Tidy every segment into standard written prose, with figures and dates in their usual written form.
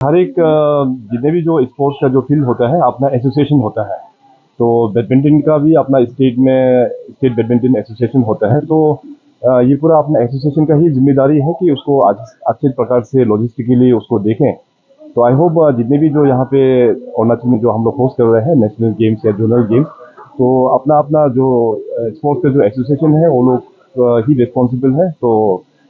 हर एक जितने भी जो स्पोर्ट्स का जो फील्ड होता है अपना एसोसिएशन होता है। तो बैडमिंटन का भी अपना स्टेट में स्टेट बैडमिंटन एसोसिएशन होता है। तो ये पूरा अपना एसोसिएशन का ही जिम्मेदारी है कि उसको अच्छे प्रकार से लॉजिस्टिकली उसको देखें। तो आई होप जितने भी जो यहाँ पे अरुणाचल में जो हम लोग होस्ट कर रहे हैं नेशनल गेम्स या जोनल गेम्स, तो अपना अपना जो स्पोर्ट्स का जो एसोसिएशन है वो लोग ही रिस्पॉन्सिबल है। तो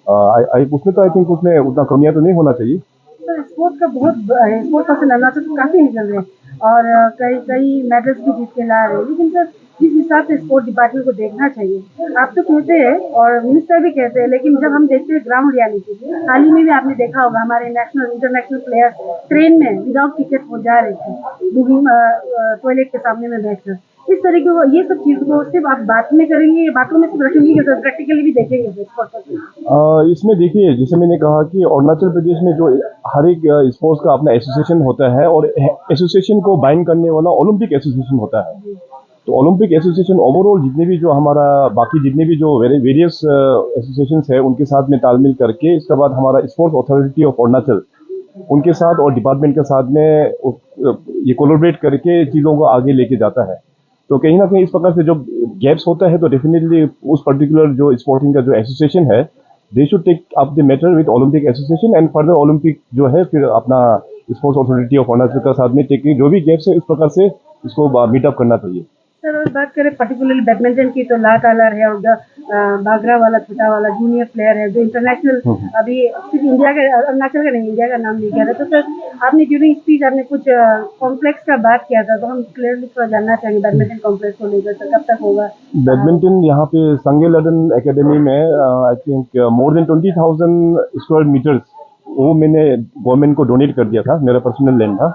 उसमें तो आई थिंक उसमें उतना कमियां तो नहीं होना चाहिए। सर स्पोर्ट्स का बहुत स्पोर्ट्स पर्सन अरुणाचल तो काफ़ी निकल रहे हैं और कई कई मेडल्स भी जीत के ला रहे हैं, लेकिन सर जिस हिसाब से स्पोर्ट डिपार्टमेंट को देखना चाहिए, आप तो कहते हैं और मिनिस्टर भी कहते हैं, लेकिन जब हम देखते हैं ग्राउंड रियलिटी, हाल ही में भी आपने देखा होगा हमारे नेशनल इंटरनेशनल प्लेयर ट्रेन में विदाउट टिकट वो जा रहे थे बुकिंग टॉयलेट के सामने में बैठकर। इस तरीके को ये सब चीज़ को सिर्फ आप बात में करेंगे, बातों में सिर्फ रखेंगे कि सर प्रैक्टिकली भी देखेंगे स्पोर्ट्स पर्सन। इसमें देखिए, जैसे मैंने कहा कि अरुणाचल प्रदेश में जो हर एक स्पोर्ट्स का अपना एसोसिएशन होता है और एसोसिएशन को बाइंड करने वाला ओलंपिक एसोसिएशन होता है। तो ओलंपिक एसोसिएशन ओवरऑल जितने भी जो हमारा बाकी जितने भी जो वेरियस एसोसिएशंस है उनके साथ में तालमेल करके इसके बाद हमारा स्पोर्ट्स अथॉरिटी ऑफ अरुणाचल उनके साथ और डिपार्टमेंट के साथ में ये कोलैबोरेट करके चीज़ों को आगे लेके जाता है। तो कहीं ना कहीं इस प्रकार से जो गैप्स होता है तो डेफिनेटली उस पर्टिकुलर जो स्पोर्टिंग का जो एसोसिएशन है they should take up the matter with Olympic association and further Olympic जो है फिर अपना स्पोर्ट्स अथॉरिटी ऑफ अरुणाचल का साथ में टेकिंग जो भी गैप्स है इस प्रकार से इसको मीटअप करना चाहिए। सर और बात करें पर्टिकुलरली बैडमिंटन की तो लातालर है और बागरा वाला छोटा वाला जूनियर प्लेयर है जो इंटरनेशनल अभी सिर्फ इंडिया का अरुणाचल का नहीं इंडिया का नाम नहीं किया था। तो सर आपने ड्यूरिंग स्पीच आपने कुछ कॉम्प्लेक्स का बात किया था, तो हम क्लियरली थोड़ा जानना चाहेंगे बैडमिंटन कॉम्प्लेक्स को लेकर सर कब तक होगा। बैडमिंटन यहाँ पे संगे लडन एकेडमी में I think more than 20,000 square metres वो मैंने गवर्नमेंट को डोनेट कर दिया था, मेरा पर्सनल लैंड था।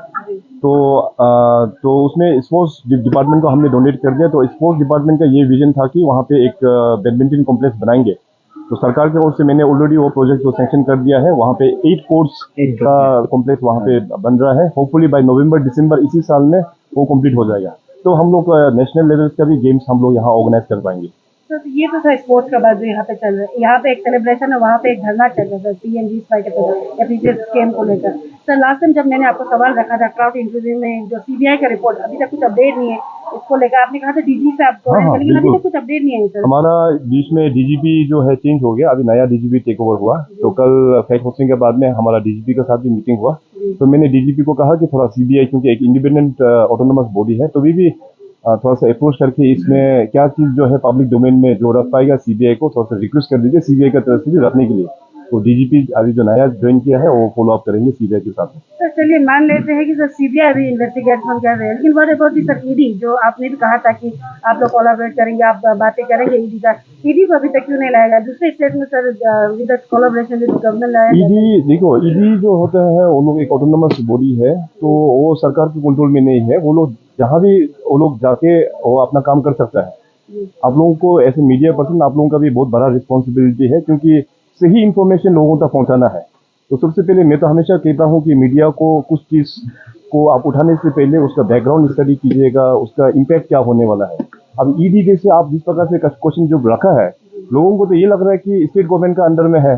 तो उसमें स्पोर्ट्स डिपार्टमेंट को हमने डोनेट कर दिया। तो स्पोर्ट्स डिपार्टमेंट का ये विजन था कि वहाँ पे एक बैडमिंटन कॉम्प्लेक्स बनाएंगे। तो सरकार की ओर से मैंने ऑलरेडी वो प्रोजेक्ट को सैंक्शन कर दिया है। वहाँ पे 8 कोर्ट्स का कॉम्प्लेक्स वहाँ पे बन रहा है। होपफुली बाय नवंबर दिसंबर इसी साल में वो कंप्लीट हो जाएगा। तो हम लोग नेशनल लेवल का भी गेम्स हम लोग यहाँ ऑर्गेनाइज कर पाएंगे। तो ये तो था स्पोर्ट्स का बात जो यहाँ पे चल रहा है, यहाँ पे एक सेलिब्रेशन है, वहाँ पे एक धरना चल रहा है पीएनजी फाइट या प्रीवियस गेम को लेकर। सर लास्ट टाइम जब मैंने आपको सवाल रखा था क्राउड इंटरव्यू में जो सीबीआई का रिपोर्ट अभी तक कुछ अपडेट नहीं है इसको लेकर, आपने कहा था डीजी से आपको लेकिन अभी तक कुछ अपडेट नहीं है सर। हमारा बीच में डीजीपी जो है चेंज हो गया, अभी नया डीजीपी टेक ओवर हुआ। तो कल फैक्ट होस्टिंग के बाद में हमारा डीजीपी के साथ भी मीटिंग हुआ। तो मैंने डीजीपी को कहा कि थोड़ा सीबीआई क्योंकि एक इंडिपेंडेंट ऑटोनोमस बॉडी है तो भी थोड़ा सा अप्रोच करके इसमें क्या चीज़ जो है पब्लिक डोमेन में जो रख पाएगा सीबीआई को थोड़ा सा रिक्वेस्ट कर दीजिए सीबीआई का तरफ से भी रखने के लिए। तो डीजीपी अभी जो नया ज्वाइन किया है वो फॉलो अप करेंगे सीबीआई के साथ में। सर चलिए मान लेते हैं कि सर सीबीआई अभी इन्वेस्टिगेशन कर रहे हैं, लेकिन व्हाट अबाउट सर ईडी जो आपने भी कहा था कि आप लोग कोलैबोरेट करेंगे, आप बातें करेंगे ईडी का, ईडी को अभी तक क्यों नहीं लाया गया दूसरे स्टेट में sir with collaboration with government लाया? ईडी देखो, ईडी जो होता है वो लोग एक ऑटोनोमस बॉडी है तो वो सरकार के कंट्रोल में नहीं है। वो लोग जहाँ भी वो लोग जाके वो अपना काम कर सकता है। आप लोगों को एज ए मीडिया पर्सन आप लोगों का भी बहुत बड़ा रिस्पॉन्सिबिलिटी है क्योंकि सही इन्फॉर्मेशन लोगों तक पहुंचाना है। तो सबसे पहले मैं तो हमेशा कहता हूं कि मीडिया को कुछ चीज़ को आप उठाने से पहले उसका बैकग्राउंड स्टडी कीजिएगा, उसका इम्पैक्ट क्या होने वाला है। अब ईडी जैसे आप जिस प्रकार से क्वेश्चन जो रखा है लोगों को तो ये लग रहा है कि स्टेट गवर्नमेंट का अंडर में है।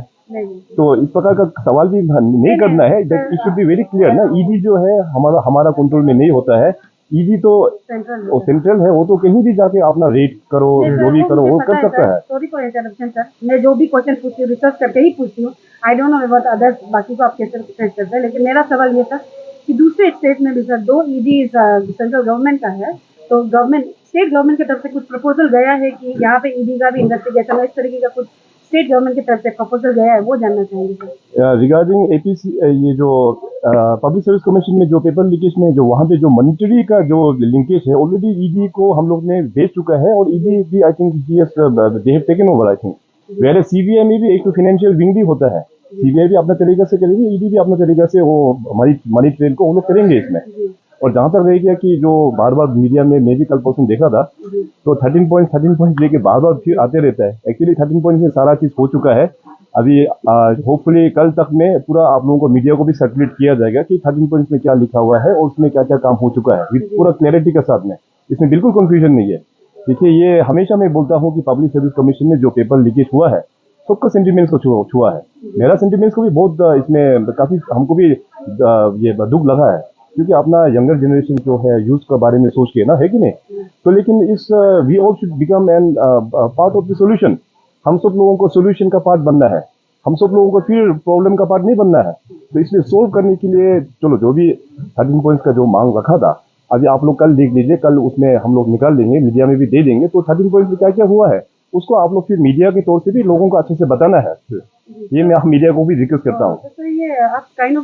तो इस प्रकार का सवाल भी नहीं करना है। It should be very clear ना, ईडी जो है हमारा कंट्रोल में नहीं होता है। ईडी तो सेंट्रल है, वो तो कहीं भी जाके अपना रेट करो जो भी करो वो कर सकता है। सॉरी फॉर इंटरप्शन सर, मैं जो भी क्वेश्चन पूछती हूँ रिसर्च करके ही पूछती हूँ। I don't know about others, बाकी को आप कैसे फेस करते हैं, लेकिन मेरा सवाल ये था कि दूसरे स्टेट में भी सर दो ईडी सेंट्रल गवर्नमेंट का है, तो गवर्नमेंट स्टेट गवर्नमेंट की तरफ से कुछ प्रपोजल गया है कि यहाँ पे ईडी का भी इन्वेस्टिगेशन इस तरीके का कुछ स्टेट गवर्नमेंट की तरफ से प्रपोजल गया है, वो जानना चाहेंगे सर। रिगार्डिंग एपीसी ये जो पब्लिक सर्विस कमीशन में जो पेपर लीकेज में जो वहाँ पे जो मॉनिटरी का जो लिंकेज है ऑलरेडी ईडी को हम लोग ने भेज चुका है और ईडी भी I think they have taken over I think. Where CBI में भी एक तो फाइनेंशियल विंग भी होता है, सीबीआई भी अपना तरीका से करेगी, ईडी भी अपना तरीका से वो मनी ट्रेल को वो लोग करेंगे इसमें। और जहाँ तक रह गया कि जो बार बार मीडिया में मैं भी कल परसों देखा था तो 13 पॉइंट लेके बार बार फिर आते रहता है। एक्चुअली 13 पॉइंट में सारा चीज़ हो चुका है। अभी होपफुली कल तक में पूरा आप लोगों को मीडिया को भी सर्कुलेट किया जाएगा कि 13 पॉइंट में क्या लिखा हुआ है और उसमें क्या क्या काम हो चुका है विद पूरा क्लैरिटी के साथ में। इसमें बिल्कुल कंफ्यूजन नहीं है। देखिए, ये हमेशा मैं बोलता हूँ कि पब्लिक सर्विस कमीशन में जो पेपर लीकेज हुआ है सबका सेंटिमेंट्स को छुआ है। मेरा सेंटिमेंट्स को भी बहुत इसमें काफ़ी हमको भी ये दुख लगा है, क्योंकि अपना यंगर जनरेशन जो है यूथ के बारे में सोच के ना, है कि नहीं? तो लेकिन इस we all should become an part of the solution. हम सब लोगों को सॉल्यूशन का पार्ट बनना है, हम सब लोगों को फिर प्रॉब्लम का पार्ट नहीं बनना है। तो इसलिए सोल्व करने के लिए चलो जो भी 13 पॉइंट्स का जो मांग रखा था, अभी आप लोग कल देख लीजिए, कल उसमें हम लोग निकाल देंगे, मीडिया में भी दे देंगे। तो 13 पॉइंट में क्या क्या हुआ है उसको आप लोग फिर मीडिया के तौर से भी लोगों को अच्छे से बताना है। ये मैं मीडिया को भी रिक्वेस्ट करता हूँ। तो ये आप काइंड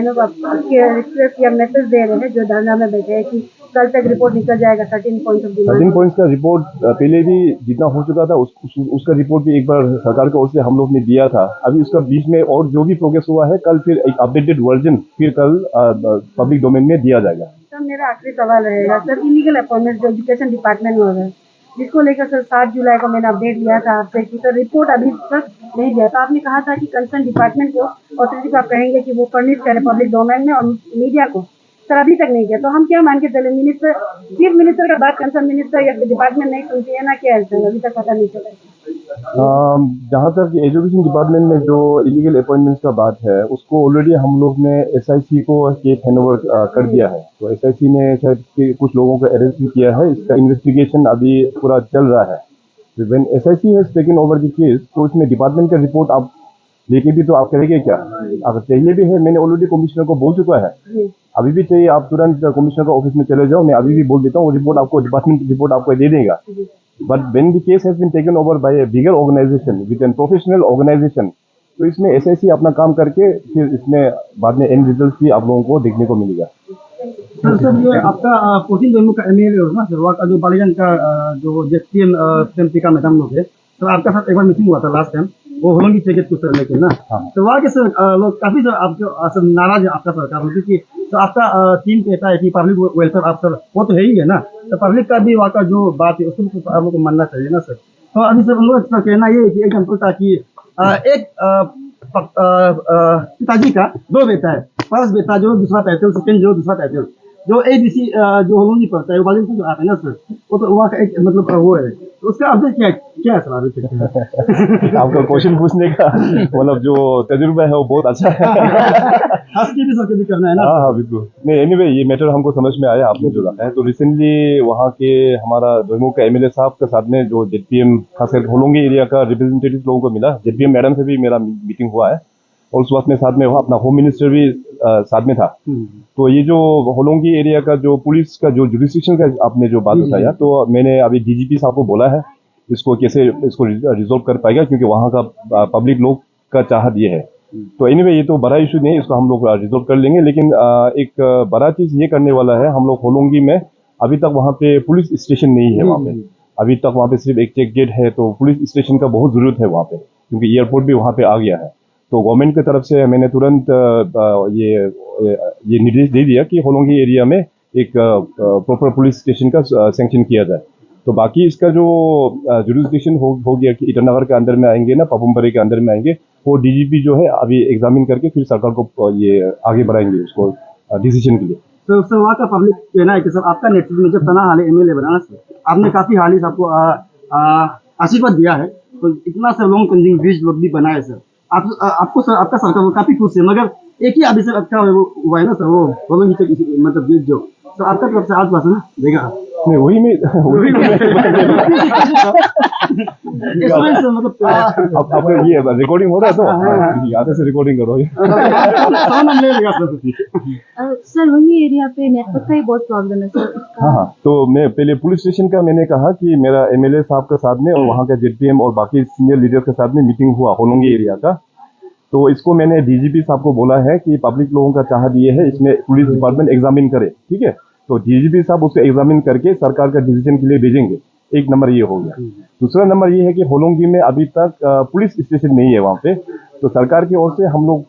ऑफ आपके रिक्वेस्ट या मैसेज दे रहे हैं जो धरना में बैठे हैं कि कल तक रिपोर्ट निकल जाएगा 13 पॉइंट्स ऑफ 13 पॉइंट्स का रिपोर्ट पहले भी जितना हो चुका था उसका रिपोर्ट भी एक बार सरकार की ओर से हम लोग ने दिया था। अभी उसका बीच में और जो भी प्रोग्रेस हुआ है, कल फिर एक अपडेटेड वर्जन फिर कल पब्लिक डोमेन में दिया जाएगा। सर मेरा आखिरी सवाल रहेगा सर, इलीगल अपॉइंटमेंट जो एजुकेशन डिपार्टमेंट में हो रहा है, जिसको लेकर सर 7 जुलाई को मैंने अपडेट लिया था आपसे कि सर रिपोर्ट अभी तक नहीं दिया। तो आपने कहा था कि कंसर्न डिपार्टमेंट को ऑथोरिटी को आप कहेंगे कि वो फर्निश करे पब्लिक डोमेन में और मीडिया को। सर अभी तक नहीं किया, तो हम क्या मान के चले, मिनिस्टर चीफ मिनिस्टर का बात कंसर्न मिनिस्टर या डिपार्टमेंट नहीं सुनती है ना, क्या है सर? अभी तक पता नहीं चला। जहाँ तक एजुकेशन डिपार्टमेंट में जो इलीगल अपॉइंटमेंट्स का बात है, उसको ऑलरेडी हम लोग ने एसआईसी को केस हैंडओवर कर दिया है। तो एसआईसी ने शायद कुछ लोगों को अरेस्ट भी किया है। इसका इन्वेस्टिगेशन अभी पूरा चल रहा है। When SIC has taken over the case, तो इसमें डिपार्टमेंट का रिपोर्ट आप लेके भी तो आप करेंगे क्या? अगर चाहिए भी है, मैंने ऑलरेडी कमिश्नर को बोल चुका है। अभी भी चाहिए आप तुरंत कमिश्नर का ऑफिस में चले जाओ, मैं अभी भी बोल देता हूँ, रिपोर्ट आपको डिपार्टमेंट रिपोर्ट आपको दे देगा। But when the case has been taken over by a bigger organization with a professional organization, तो इसमें एसआईसी अपना काम करके फिर इसमें बाद में एंड रिजल्ट भी आप लोगों को देखने को मिलेगा। सर ये आपका 14 जनवरी का एमएलए हो ना सर, वहाँ का जो बालीगंज का जो जेपीएम टीका मैडम लोग है, तो आपका साथ एक बार मीटिंग हुआ था लास्ट टाइम, वो होलोंगी टिकट को सर लेके ना। तो वहाँ के सर लोग काफी सर आपके सर नाराज है आपका सरकार, क्योंकि तो आपका टीम कहता है कि पब्लिक वेलफेयर आप सर वो तो है ही है ना, तो पब्लिक का भी वहाँ का जो बात है उसको आप लोग को मानना चाहिए ना सर। तो अभी सर उन लोग का कहना ये है कि एग्जाम्पल था कि एक पिताजी का 2 बेटा है, फर्स्ट बेटा जो दूसरा टाइटल, सेकंड जो दूसरा टाइटल, जो एबीसी जो होलोंगी पड़ता है वो वाले जो आता है ना सर, वो तो वहाँ का एक मतलब वो है। तो उसका अपडेट क्या है सर अभी तक? आपका क्वेश्चन पूछने का मतलब जो तजुर्बा है वो बहुत अच्छा है। हस्की भी सर करना है ना। हाँ बिल्कुल। नहीं, एनीवे ये मैटर हमको समझ में आया आपने जो रखा है। तो रिसेंटली वहाँ के हमारा दोईमुख का एमएलए साहब के साथ में जो जेपीएम खासकर होलोंगी एरिया का रिप्रेजेंटेटिव लोगों को मिला, जेपीएम मैडम से भी मेरा मीटिंग हुआ है, और उस वक्त में साथ में अपना होम मिनिस्टर भी साथ में था। तो ये जो होलोंगी एरिया का जो पुलिस का जो जुरिस्डिक्शन का आपने जो बात उठाया, तो मैंने अभी डीजीपी साहब को बोला है इसको कैसे इसको रिजोल्व कर पाएगा, क्योंकि वहाँ का पब्लिक लोग का चाहत ये है। तो एनीवे ये तो बड़ा इशू नहीं है, इसको हम लोग रिजोल्व कर लेंगे। लेकिन एक बड़ा चीज ये करने वाला है, हम लोग होलोंगी में अभी तक वहाँ पे पुलिस स्टेशन नहीं है। वहाँ पे अभी तक वहाँ पे सिर्फ एक चेक गेट है। तो पुलिस स्टेशन का बहुत जरूरत है वहाँ पे, क्योंकि एयरपोर्ट भी वहाँ पे आ गया है। तो गवर्नमेंट की तरफ से मैंने तुरंत ये निर्देश दे दिया कि होलोंगी एरिया में एक प्रॉपर पुलिस स्टेशन का सैंक्शन किया जाए। तो बाकी इसका जो जुरिस्डिक्शन हो गया कि ईटानगर के अंदर में आएंगे ना, पपुमपरे के अंदर में आएंगे, वो डीजीपी जो है अभी एग्जामिन करके फिर सरकार को ये आगे बढ़ाएंगे उसको डिसीजन के लिए। तो सर वहाँ का पब्लिक कहना है कि सर आपका नेतृत्व में जब तना हाल एमएलए बना सर, आपने काफी हाल ही आपको आशीर्वाद दिया है, तो इतना सर लॉन्ग पेंडिंग ब्रिज लोग भी बनाए सर, आपको सर आपका सरकार काफी खुश है। मगर एक ही अभी सर आपका हुआ है ना सर, वो होलोंगी तक मतलब ब्रिज जो तो आपका तरफ से आज बस ना देगा नहीं, वही में मतलब आपका ये रिकॉर्डिंग हो रहा है, तो आगे से रिकॉर्डिंग करो। सर वही एरिया पे नेटवर्क का ही बहुत प्रॉब्लम है सर। हाँ, तो मैं पहले पुलिस स्टेशन का मैंने कहा कि मेरा एमएलए साहब के साथ में और वहाँ का जेपीएम और बाकी सीनियर लीडर्स के साथ में मीटिंग हुआ होलोंगी एरिया का। तो इसको मैंने डीजीपी साहब को बोला है कि पब्लिक लोगों का चाहत ये है इसमें पुलिस डिपार्टमेंट एग्जामिन करे, ठीक है। तो डीजीपी साहब उसको एग्जामिन करके सरकार का डिसीजन के लिए भेजेंगे। एक नंबर ये हो गया। दूसरा नंबर ये है कि होलोंगी में अभी तक पुलिस स्टेशन नहीं है वहाँ पे। तो सरकार की ओर से हम लोग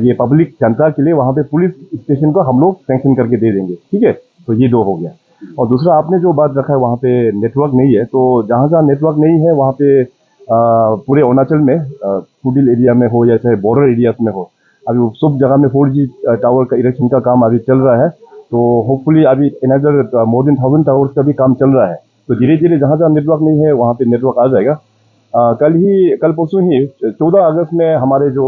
ये पब्लिक जनता के लिए वहाँ पे पुलिस स्टेशन को हम लोग सैंक्शन करके दे देंगे, ठीक है। तो ये 2 हो गया। और दूसरा आपने जो बात रखा है वहाँ पे नेटवर्क नहीं है, तो जहाँ जहाँ नेटवर्क नहीं है वहाँ पे पूरे अरुणाचल में कुडिल एरिया में हो या चाहे बॉर्डर एरियाज में हो, अभी सब जगह में 4G टावर का इरेक्शन का काम अभी चल रहा है। तो होपफुली अभी अनदर मोर देन 1000 टावर्स का भी काम चल रहा है। तो धीरे धीरे जहाँ जहाँ नेटवर्क नहीं है वहाँ पे नेटवर्क आ जाएगा। कल परसों ही 14 अगस्त में हमारे जो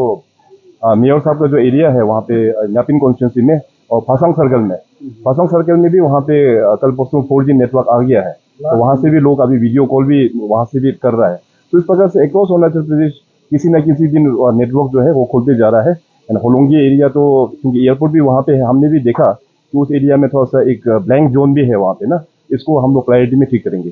मेयर साहब का जो एरिया है वहाँ पे न्यापिन कॉन्स्टिट्यूंसी में और फासांग सर्कल में भी वहाँ पे कल परसों 4G नेटवर्क आ गया है। तो वहाँ से भी लोग अभी वीडियो कॉल भी वहाँ से भी कर रहा है। तो इस प्रकार से अक्रॉस अरुणाचल प्रदेश किसी न किसी दिन नेटवर्क जो है वो खोलते जा रहा है। एंड होलोंगी एरिया तो क्योंकि एयरपोर्ट भी वहाँ पे है, हमने भी देखा कि उस एरिया में थोड़ा सा एक ब्लैंक जोन भी है वहाँ पे ना, इसको हम लोग प्रायोरिटी में ठीक करेंगे।